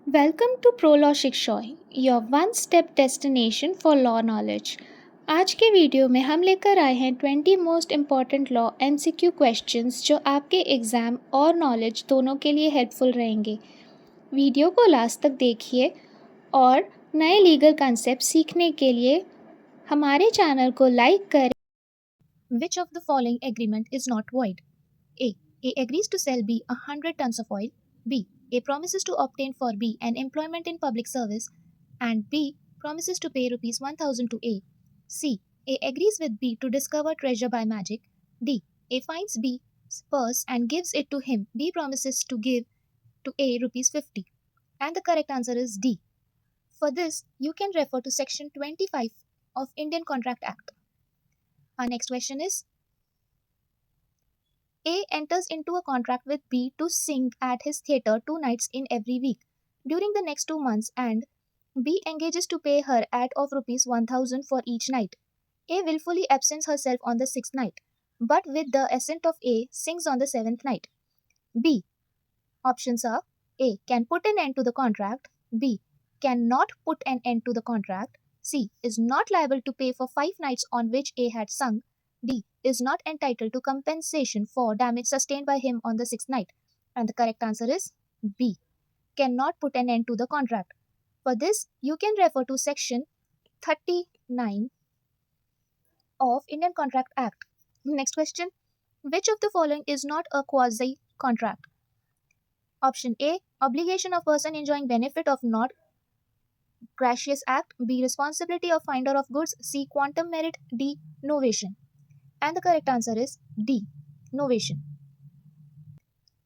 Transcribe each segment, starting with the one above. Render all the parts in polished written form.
Welcome to प्रोलॉ शिक्षा your one step destination for law knowledge. आज के वीडियो में हम लेकर आए हैं 20 most important law MCQ questions जो आपके एग्ज़ाम और नॉलेज दोनों के लिए हेल्पफुल रहेंगे। वीडियो को लास्ट तक देखिए और नए लीगल कंसेप्ट सीखने के लिए हमारे चैनल को लाइक करें। Which of the following agreement is not void? A. A agrees to sell B 100 tons of oil. B. A promises to obtain for B an employment in public service. And B. Promises to pay rupees 1000 to A. C. A agrees with B to discover treasure by magic. D. A finds B's purse and gives it to him. B promises to give to A rupees 50. And the correct answer is D. For this, you can refer to section 25 of Indian Contract Act. Our next question is A enters into a contract with B to sing at his theatre 2 nights in every week during the next 2 months, and B engages to pay her at of rupees 1000 for each night. A willfully absents herself on the 6th night, but with the assent of A sings on the 7th night. B. Options are A. Can put an end to the contract. B. Cannot put an end to the contract. C. Is not liable to pay for 5 nights on which A had sung. D. Is not entitled to compensation for damage sustained by him on the 6th night. And the correct answer is B. Cannot put an end to the contract. For this, you can refer to section 39 of Indian Contract Act. Next question. Which of the following is not a quasi-contract? Option A. Obligation of person enjoying benefit of not gracious act. B. Responsibility of finder of goods. C. Quantum merit. D. Novation. And the correct answer is D. Novation.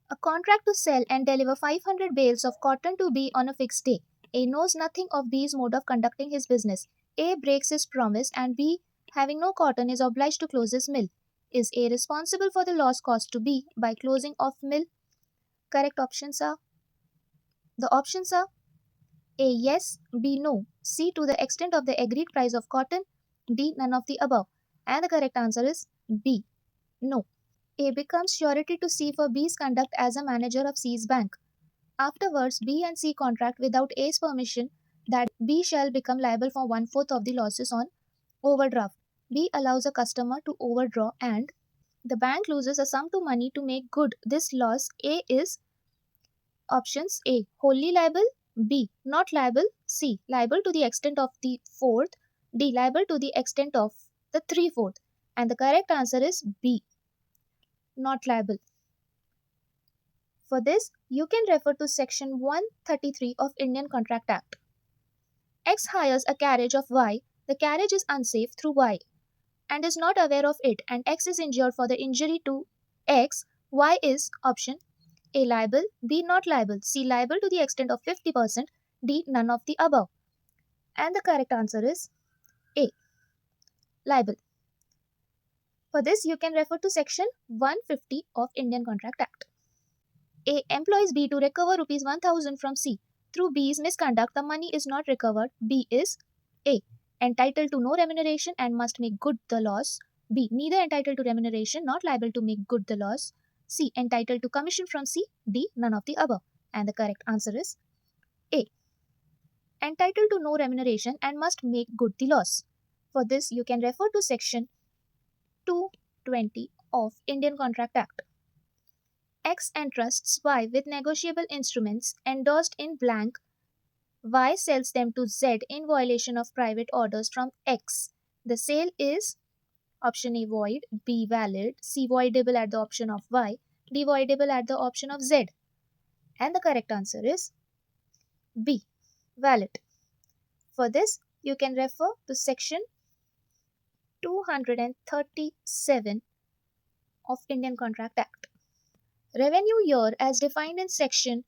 A contract to sell and deliver 500 bales of cotton to B on a fixed day. A knows nothing of B's mode of conducting his business. A breaks his promise and B, having no cotton, is obliged to close his mill. Is A responsible for the loss caused to B by closing of mill? Correct options are The options are A. Yes, B. No, C. To the extent of the agreed price of cotton, D. None of the above. And the correct answer is B. No. A becomes surety to C for B's conduct as a manager of C's bank. Afterwards, B and C contract without A's permission that B shall become liable for 1/4 of the losses on overdraft. B allows a customer to overdraw and the bank loses a sum to money to make good this loss. A is options A. Wholly liable. B. Not liable. C. Liable to the extent of the fourth. D. Liable to the extent of the 3/4. And the correct answer is B. Not liable. For this, you can refer to section 133 of Indian Contract Act. X hires a carriage of Y. The carriage is unsafe through Y and is not aware of it, and X is injured for the injury to X. Y is option A. Liable. B. Not liable. C. Liable to the extent of 50%. D. None of the above. And the correct answer is A. Liable. For this, you can refer to section 150 of Indian Contract Act. A employs B to recover rupees 1000 from C. Through B's misconduct, the money is not recovered. B is A. Entitled to no remuneration and must make good the loss. B. Neither entitled to remuneration, not liable to make good the loss. C. Entitled to commission from C. D. None of the above. And the correct answer is A. Entitled to no remuneration and must make good the loss. For this, you can refer to section 220 of Indian Contract Act. X entrusts Y with negotiable instruments endorsed in blank. Y sells them to Z in violation of private orders from X. The sale is option A void, B valid, C voidable at the option of Y, D voidable at the option of Z. And the correct answer is B valid. For this, you can refer to section 237 of Indian Contract Act. Revenue year as defined in section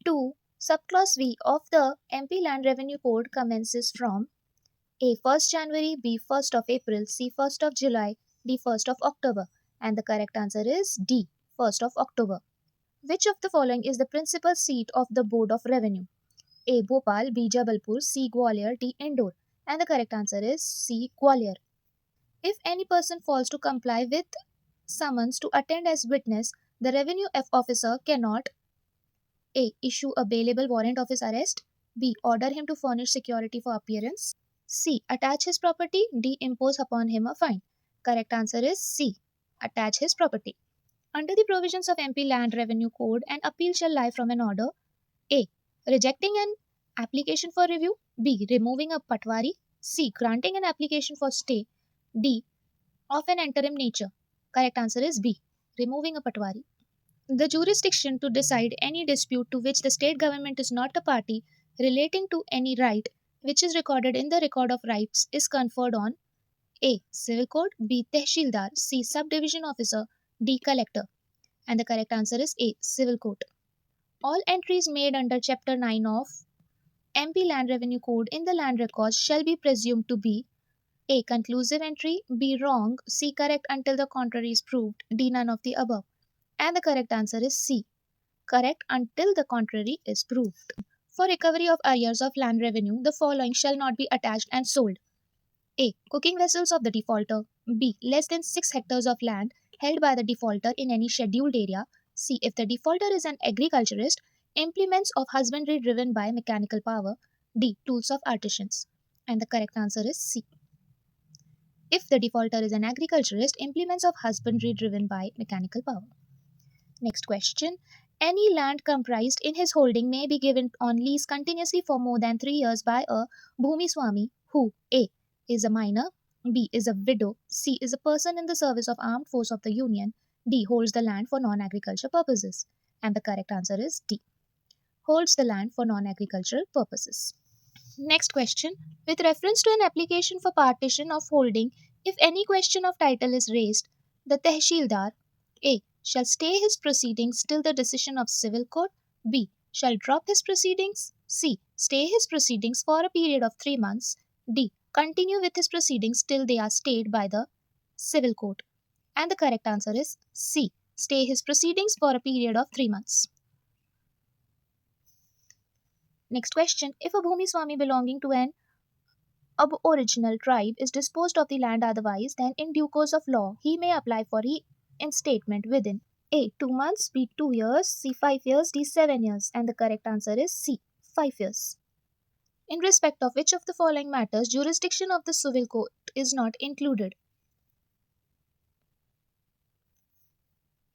2 subclause V of the MP Land Revenue Code commences from A. 1st January, B. 1st of April, C. 1st of July, D. 1st of October. And the correct answer is D. 1st of October. Which of the following is the principal seat of the Board of Revenue? A. Bhopal, B. Jabalpur, C. Gwalior, D. Indore. And the correct answer is C. Gwalior. If any person fails to comply with summons to attend as witness, the revenue officer cannot A. Issue a bailable warrant of his arrest. B. Order him to furnish security for appearance. C. Attach his property. D. Impose upon him a fine. Correct answer is C. Attach his property. Under the provisions of MP Land Revenue Code, an appeal shall lie from an order: A. Rejecting an application for review. B. Removing a patwari. C. Granting an application for stay. D. Of an interim nature. Correct answer is B. Removing a patwari. The jurisdiction to decide any dispute to which the state government is not a party relating to any right which is recorded in the record of rights is conferred on: A. Civil Court. B. Tehsildar. C. Subdivision Officer. D. Collector. And the correct answer is A. Civil Court. All entries made under Chapter 9 of MP Land Revenue Code in the land records shall be presumed to be: A. Conclusive entry. B. Wrong. C. Correct until the contrary is proved. D. None of the above. And the correct answer is C. Correct until the contrary is proved. For recovery of arrears of land revenue, the following shall not be attached and sold: A. Cooking vessels of the defaulter. B. Less than 6 hectares of land held by the defaulter in any scheduled area. C. If the defaulter is an agriculturist, implements of husbandry driven by mechanical power. D. Tools of artisans. And the correct answer is C. If the defaulter is an agriculturist, implements of husbandry driven by mechanical power. Next question. Any land comprised in his holding may be given on lease continuously for more than 3 years by a Bhumi Swami who: A. Is a minor. B. Is a widow. C. Is a person in the service of armed force of the Union. D. Holds the land for non-agriculture purposes. And the correct answer is D. Holds the land for non-agricultural purposes. Next question. With reference to an application for partition of holding, if any question of title is raised, the Tehsildar: A. Shall stay his proceedings till the decision of civil court. B. Shall drop his proceedings. C. Stay his proceedings for a period of 3 months. D. Continue with his proceedings till they are stayed by the civil court. And the correct answer is C. Stay his proceedings for a period of 3 months. Next question. If a Bhumi Swami belonging to an aboriginal tribe is disposed of the land otherwise, then in due course of law, he may apply for reinstatement within: A. 2 months. B. 2 years. C. 5 years. D. 7 years. And the correct answer is C. 5 years. In respect of which of the following matters jurisdiction of the civil court is not included: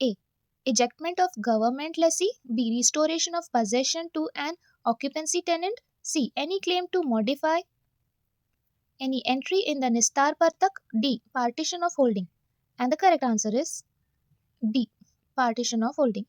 A. Ejectment of government lessee. B. Restoration of possession to an occupancy tenant. C. Any claim to modify any entry in the Nistar Partak. D. Partition of holding. And the correct answer is D. Partition of holding.